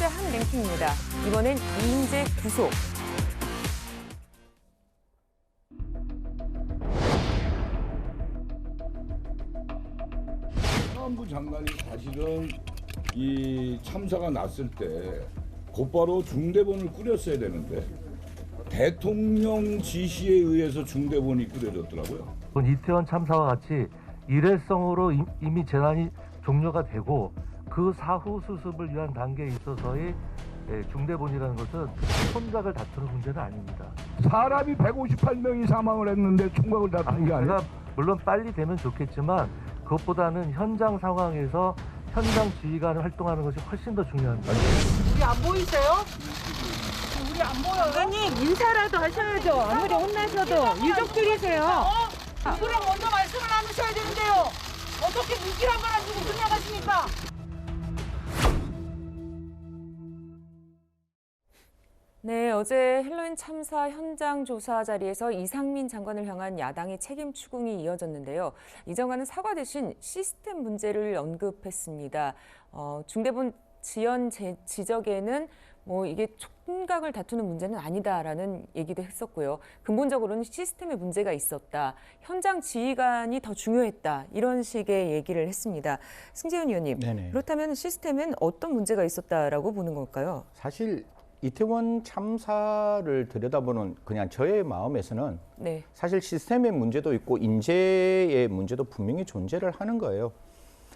번째 한 랭킹입니다. 이번엔 인재 구속. 행안부 장관이 사실은 이 참사가 났을 때 곧바로 중대본을 꾸렸어야 되는데 대통령 지시에 의해서 중대본이 꾸려졌더라고요. 이태원 참사와 같이 일회성으로 이미 재난이 종료가 되고 그 사후 수습을 위한 단계에 있어서의 중대본이라는 것은 손각을 다투는 문제는 아닙니다. 사람이 158명이 사망을 했는데 총각을 다투는 게 아니라 물론 빨리 되면 좋겠지만 그것보다는 현장 상황에서 현장 지휘관이 활동하는 것이 훨씬 더 중요합니다. 우리 안 보이세요? 우리 안 보여요? 아니 인사라도 하셔야죠. 아무리 혼나셔도 유족들이세요. 누구랑 먼저 말씀을 나누셔야 되는데요. 어떻게 눈길 한 번 안 주고 끝나가십니까? 네, 어제 헬로윈 참사 현장 조사 자리에서 이상민 장관을 향한 야당의 책임 추궁이 이어졌는데요. 이 장관은 사과 대신 시스템 문제를 언급했습니다. 중대본 지연 지적에는 이게 총각을 다투는 문제는 아니다라는 얘기도 했었고요. 근본적으로는 시스템에 문제가 있었다. 현장 지휘관이 더 중요했다. 이런 식의 얘기를 했습니다. 승재현 의원님, 네네. 그렇다면 시스템엔 어떤 문제가 있었다라고 보는 걸까요? 사실 이태원 참사를 들여다보는 그냥 저의 마음에서는 네. 사실 시스템의 문제도 있고 인재의 문제도 분명히 존재를 하는 거예요.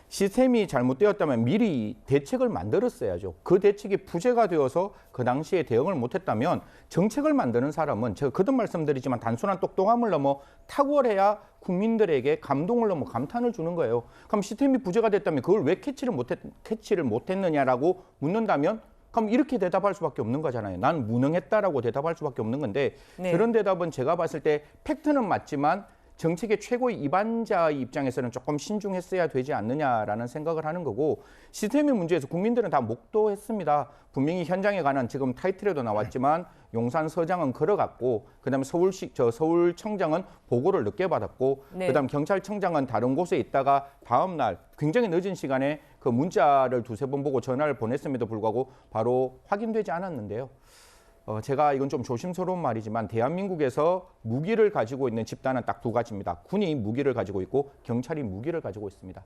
시스템이 잘못되었다면 미리 대책을 만들었어야죠. 그 대책이 부재가 되어서 그 당시에 대응을 못했다면 정책을 만드는 사람은 제가 거듭 말씀드리지만 단순한 똑똑함을 넘어 탁월해야 국민들에게 감동을 넘어 감탄을 주는 거예요. 그럼 시스템이 부재가 됐다면 그걸 왜 캐치를 못했느냐라고 묻는다면 그럼 이렇게 대답할 수밖에 없는 거잖아요. 난 무능했다라고 대답할 수밖에 없는 건데 네. 그런 대답은 제가 봤을 때 팩트는 맞지만 정책의 최고의 입안자의 입장에서는 조금 신중했어야 되지 않느냐라는 생각을 하는 거고 시스템의 문제에서 국민들은 다 목도했습니다. 분명히 현장에 관한 지금 타이틀에도 나왔지만 용산서장은 걸어갔고 그다음에 서울청장은 보고를 늦게 받았고 네. 그다음 경찰청장은 다른 곳에 있다가 다음 날 굉장히 늦은 시간에 그 문자를 두세 번 보고 전화를 보냈음에도 불구하고 바로 확인되지 않았는데요. 제가 이건 좀 조심스러운 말이지만 대한민국에서 무기를 가지고 있는 집단은 딱 두 가지입니다. 군이 무기를 가지고 있고 경찰이 무기를 가지고 있습니다.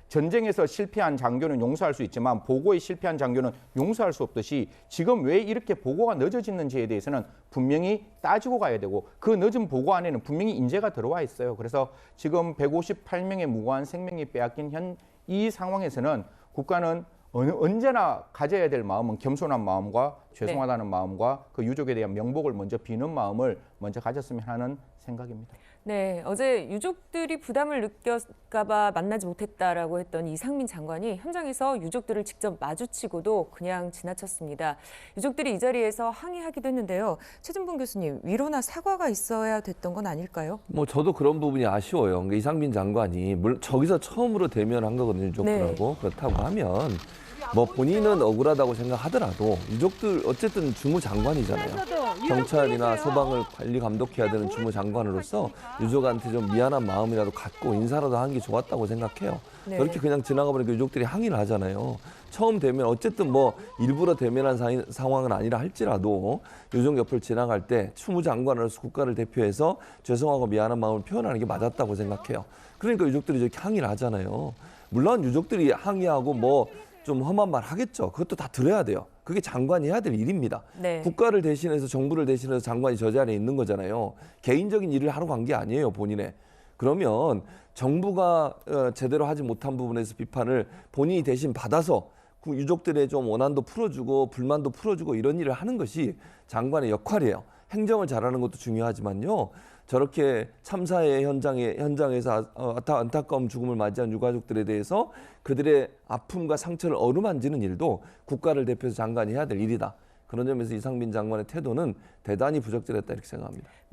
전쟁에서 실패한 장교는 용서할 수 있지만 보고에 실패한 장교는 용서할 수 없듯이 지금 왜 이렇게 보고가 늦어지는지에 대해서는 분명히 따지고 가야 되고 그 늦은 보고 안에는 분명히 인재가 들어와 있어요. 그래서 지금 158명의 무고한 생명이 빼앗긴 이 상황에서는 국가는 언제나 가져야 될 마음은 겸손한 마음과 죄송하다는 마음과 그 유족에 대한 명복을 먼저 비는 마음을 먼저 가졌으면 하는 생각입니다. 네, 어제 유족들이 부담을 느꼈을까 봐 만나지 못했다라고 했던 이상민 장관이 현장에서 유족들을 직접 마주치고도 그냥 지나쳤습니다. 유족들이 이 자리에서 항의하기도 했는데요. 최준봉 교수님, 위로나 사과가 있어야 됐던 건 아닐까요? 저도 그런 부분이 아쉬워요. 그러니까 이상민 장관이 물론 저기서 처음으로 대면한 거거든요, 유족들하고. 네. 그렇다고 하면 본인은 억울하다고 생각하더라도 유족들 어쨌든 주무장관이잖아요. 경찰이나 소방을 관리 감독해야 되는 주무장관으로서 유족한테 좀 미안한 마음이라도 갖고 인사라도 하는 게 좋았다고 생각해요. 네. 그렇게 그냥 지나가 보니까 유족들이 항의를 하잖아요. 처음 대면 어쨌든 일부러 대면한 상황은 아니라 할지라도 유족 옆을 지나갈 때 추무장관으로서 국가를 대표해서 죄송하고 미안한 마음을 표현하는 게 맞았다고 생각해요. 그러니까 유족들이 이렇게 항의를 하잖아요. 물론 유족들이 항의하고 좀 험한 말 하겠죠. 그것도 다 들어야 돼요. 그게 장관이 해야 될 일입니다. 네. 국가를 대신해서 정부를 대신해서 장관이 저 자리에 있는 거잖아요. 개인적인 일을 하러 간 게 아니에요, 본인의. 그러면 정부가 제대로 하지 못한 부분에서 비판을 본인이 대신 받아서 유족들의 좀 원한도 풀어주고 불만도 풀어주고 이런 일을 하는 것이 장관의 역할이에요. 행정을 잘하는 것도 중요하지만요. 저렇게 참사의 현장에서 안타까운 죽음을 맞이한 유가족들에 대해서 그들의 아픔과 상처를 어루만지는 일도 국가를 대표해서 장관이 해야 될 일이다. 그런 점에서 이상민 장관의 태도는 대단히 부적절했다 이렇게 생각합니다.